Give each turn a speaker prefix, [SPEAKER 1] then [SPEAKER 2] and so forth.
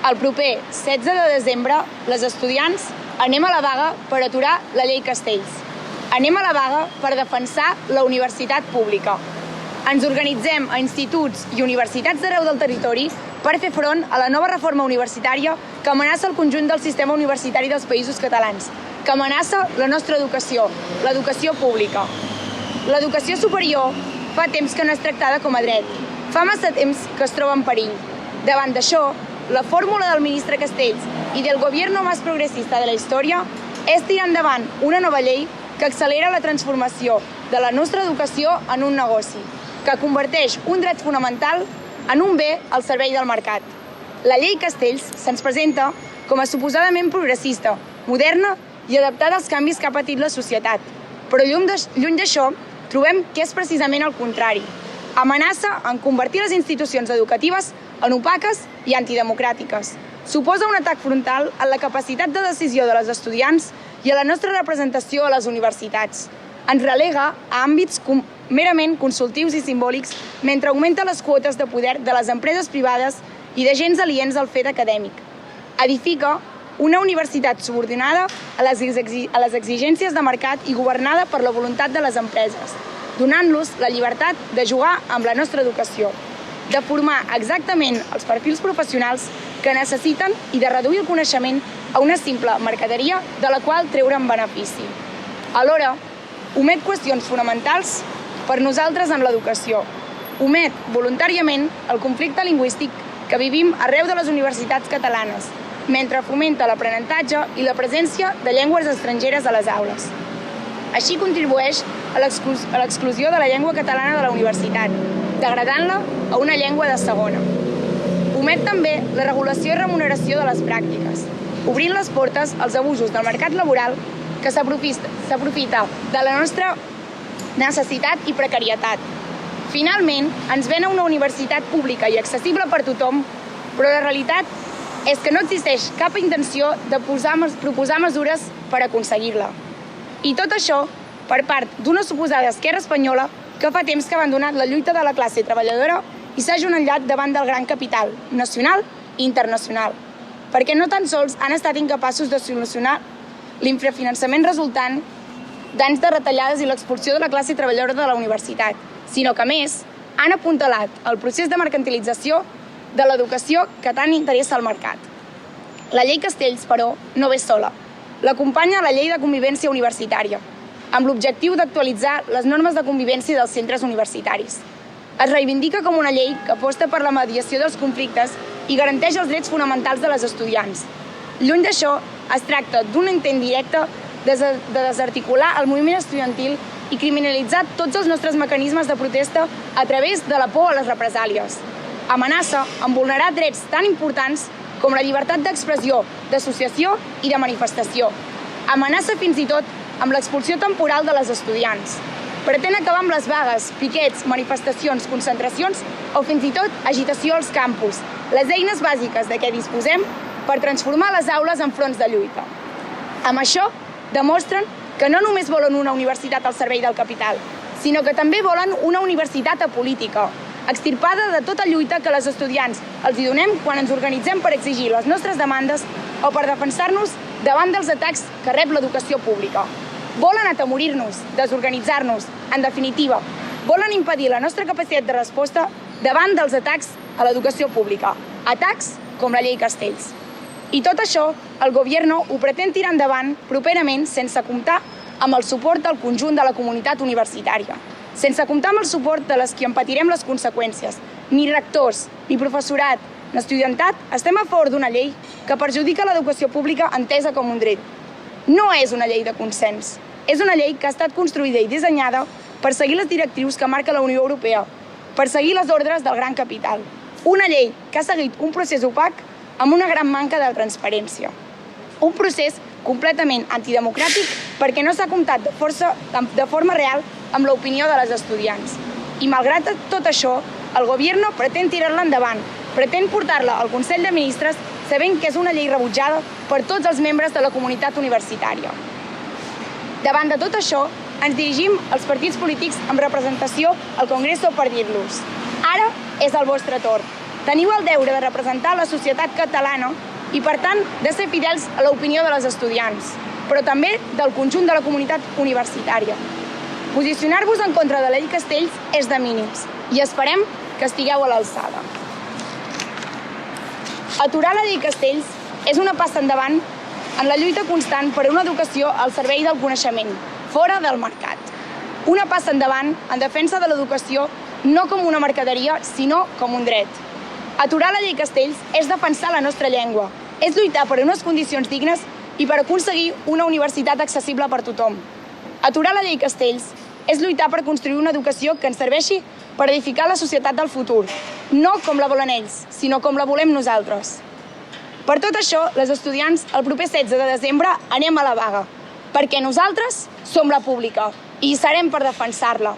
[SPEAKER 1] El proper 16 de desembre, les estudiants anem a la vaga per aturar la llei Castells. Anem a la vaga per defensar la universitat pública. Ens organitzem a instituts i universitats d'arreu del territori per fer front a la nova reforma universitària que amenaça el conjunt del sistema universitari dels països catalans, que amenaça la nostra educació, l'educació pública. L'educació superior fa temps que no és tractada com a dret. Fa massa temps que es troba en perill. Davant d'això, la fórmula del ministre Castells i del gobierno más progresista de la història és tirar endavant una nova llei que accelera la transformació de la nostra educació en un negoci, que converteix un dret fonamental en un bé al servei del mercat. La llei Castells se'ns presenta com a suposadament progressista, moderna i adaptada als canvis que ha patit la societat. Però lluny d'això, trobem que és precisament el contrari. Amenaça en convertir les institucions educatives en opaques i antidemocràtiques. Suposa un atac frontal a la capacitat de decisió de les estudiants i a la nostra representació a les universitats. Ens relega a àmbits merament consultius i simbòlics mentre augmenta les quotes de poder de les empreses privades i d'agents aliens al fet acadèmic. Edifica una universitat subordinada a les exigències de mercat i governada per la voluntat de les empreses, donant-los la llibertat de jugar amb la nostra educació, de formar exactament els perfils professionals que necessiten i de reduir el coneixement a una simple mercaderia de la qual treure'n benefici. Alhora, omet qüestions fonamentals per nosaltres en l'educació. Omet voluntàriament el conflicte lingüístic que vivim arreu de les universitats catalanes, mentre fomenta l'aprenentatge i la presència de llengües estrangeres a les aules. Així contribueix a l'exclusió de la llengua catalana de la universitat, degradant-la a una llengua de segona. Omet també la regulació i remuneració de les pràctiques, obrint les portes als abusos del mercat laboral que s'aprofita de la nostra necessitat i precarietat. Finalment, ens ven a una universitat pública i accessible per tothom, però la realitat és que no existeix cap intenció de proposar mesures per aconseguir-la. I tot això per part d'una suposada esquerra espanyola que fa temps que ha abandonat la lluita de la classe treballadora i s'ha agenollat davant del gran capital, nacional i internacional, perquè no tan sols han estat incapaços de solucionar l'infrafinançament resultant d'anys de retallades i l'expulsió de la classe treballadora de la universitat, sinó que, a més, han apuntalat el procés de mercantilització de l'educació que tant interessa al mercat. La llei Castells, però, no ve sola. L'acompanya la llei de convivència universitària, amb l'objectiu d'actualitzar les normes de convivència dels centres universitaris. Es reivindica com una llei que aposta per la mediació dels conflictes i garanteix els drets fonamentals de les estudiants. Lluny d'això, es tracta d'un intent directe de desarticular el moviment estudiantil i criminalitzar tots els nostres mecanismes de protesta a través de la por a les represàlies. Amenaça en vulnerar drets tan importants com la llibertat d'expressió, d'associació i de manifestació. Amenaça fins i tot amb l'expulsió temporal de les estudiants. Pretén acabar amb les vagues, piquets, manifestacions, concentracions o fins i tot agitació als campus, les eines bàsiques de què disposem per transformar les aules en fronts de lluita. Amb això, demostren que no només volen una universitat al servei del capital, sinó que també volen una universitat apolítica, extirpada de tota lluita que les estudiants els hi donem quan ens organitzem per exigir les nostres demandes o per defensar-nos davant dels atacs que rep l'educació pública. Volen atemorir-nos, desorganitzar-nos, en definitiva, volen impedir la nostra capacitat de resposta davant dels atacs a l'educació pública, atacs com la llei Castells. I tot això, el Gobierno ho pretén tirar endavant properament sense comptar amb el suport del conjunt de la comunitat universitària, sense comptar amb el suport de les qui en patirem les conseqüències. Ni rectors, ni professorat, ni estudiantat estem a favor d'una llei que perjudica l'educació pública entesa com un dret. No és una llei de consens, és una llei que ha estat construïda i dissenyada per seguir les directrius que marca la Unió Europea, per seguir les ordres del gran capital. Una llei que ha seguit un procés opac amb una gran manca de transparència. Un procés completament antidemocràtic perquè no s'ha comptat de forma real amb l'opinió de les estudiants. I malgrat tot això, el Gobierno pretén tirar-la endavant, pretén portar-la al Consell de Ministres sabent que és una llei rebutjada per tots els membres de la comunitat universitària. Davant de tot això, ens dirigim als partits polítics amb representació al Congreso per dir-los: ara és el vostre torn. Teniu el deure de representar la societat catalana i, per tant, de ser fidels a l'opinió de les estudiants, però també del conjunt de la comunitat universitària. Posicionar-vos en contra de la llei Castells és de mínims i esperem que estigueu a l'alçada. Aturar la llei Castells és una passa endavant en la lluita constant per una educació al servei del coneixement, fora del mercat. Una passa endavant en defensa de l'educació no com una mercaderia, sinó com un dret. Aturar la llei Castells és defensar la nostra llengua, és lluitar per unes condicions dignes i per aconseguir una universitat accessible per tothom. Aturar la llei Castells és lluitar per construir una educació que ens serveixi per edificar la societat del futur, no com la volen ells, sinó com la volem nosaltres. Per tot això, les estudiants, el proper 16 de desembre anem a la vaga, perquè nosaltres som la pública i hi serem per defensar-la.